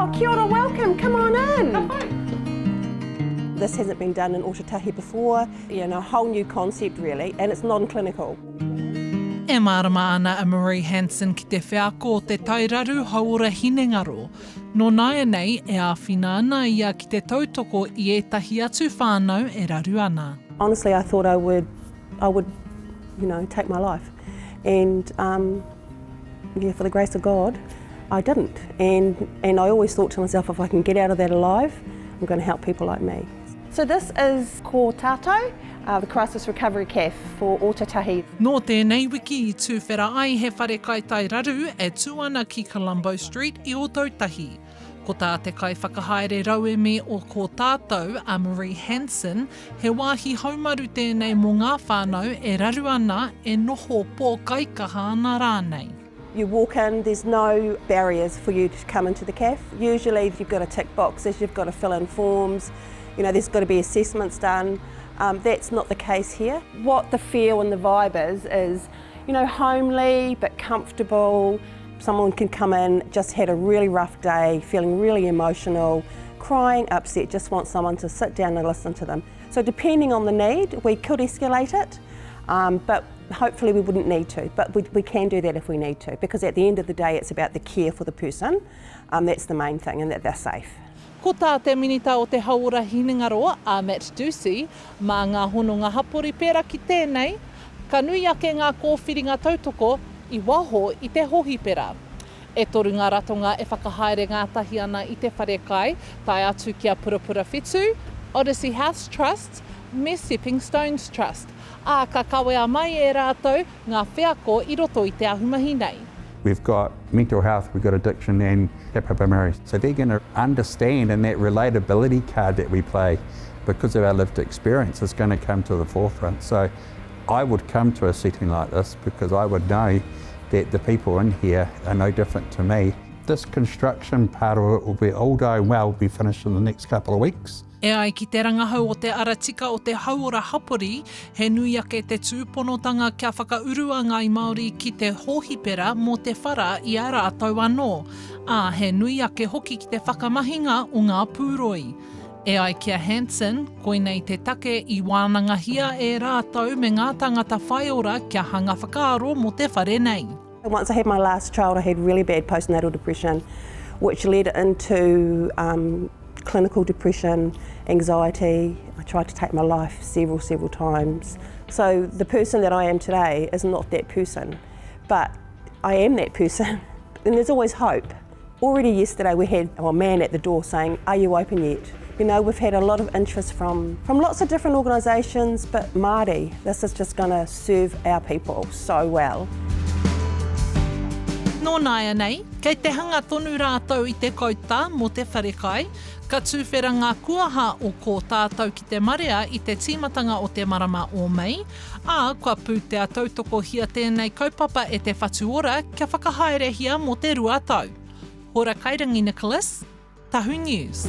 Oh, kia ora, welcome, come on in. This hasn't been done in Ōtautahi before, a whole new concept really, and it's non-clinical. E marama ana a Marie Hansen ki te wheako te tairaru hauora hinengaro. No naia nei e āwhina ana ia ki te tautoko I ētahi atu whānau e raru ana. Honestly, I thought I would, take my life. And for the grace of God, I didn't. And I always thought to myself, if I can get out of that alive, I'm going to help people like me. So this is Kō Tātou, the crisis recovery cafe for Ōtautahi. No tēnei wiki I tūwhera ai he wharekai tairaru e tūana ki Colombo Street I Ōtautahi. Ko tā te kai whakahaere rauemi o Kō Tātou a Marie Hansen, he wāhi haumaru tēnei mō ngā whānau e raru ana e noho pō kaikaha ana rānei. You walk in, there's no barriers for you to come into the cafe. Usually you've got to tick boxes, you've got to fill in forms, there's got to be assessments done. That's not the case here. What the feel and the vibe is, homely but comfortable. Someone can come in, just had a really rough day, feeling really emotional, crying, upset, just want someone to sit down and listen to them. So depending on the need, we could escalate it, but hopefully we wouldn't need to, but we can do that if we need to, because at the end of the day it's about the care for the person. That's the main thing, and that they're safe. Ko tā te minita o te hauora hinengaro a Matt Doocey, mā ngā hononga hapori pērā ki tēnei, ka nui ake ngā kōwhiringa tautoko I waho I te hohi pērā. E toru ngā ratonga e whakahaere ngātahi ana I te wharekai, tai atu kia Purapura Whetū, Odyssey House Trust, me Stepping Stones Trust. A ka kawea mai e rātou ngā wheako I roto I te ahumahi nei. We've got mental health, we've got addiction and capability. So they're going to understand, and that relatability card that we play, because of our lived experience, is going to come to the forefront. So I would come to a setting like this because I would know that the people in here are no different to me. This construction part of it will be all going well, be finished in the next couple of weeks. E ai ki te rangahau o te aratika o te hauora hapori, he nui ake te tūponotanga kia whakaurua ngai Māori ki te hohipera mō te whara I a rātou anō. A he nui ake hoki ki te whakamahinga o ngā pūroi. E ai kia Hansen, koinei te take I wānangahia e rātou me ngā tāngata whaiora kia hanga whakaaro mō te whare nei. Once I had my last child, I had really bad postnatal depression, which led into clinical depression, anxiety. I tried to take my life several times. So the person that I am today is not that person, but I am that person, and there's always hope. Already yesterday we had a man at the door saying, "Are you open yet?" We've had a lot of interest from lots of different organisations, but Māori, this is just going to serve our people so well. No naia nei, kei te hanga tonu rātou I te kauta mō te wharekai, ka tūwhera ngā kuaha o Kō Tātou ki te marea I te tīmatanga o te marama o mei, a kua pū te tautoko hia tēnei kaupapa e te whatuora kia whakahaere hia mō te ruatau. Hora Kairangi Nicholas, Tahu News.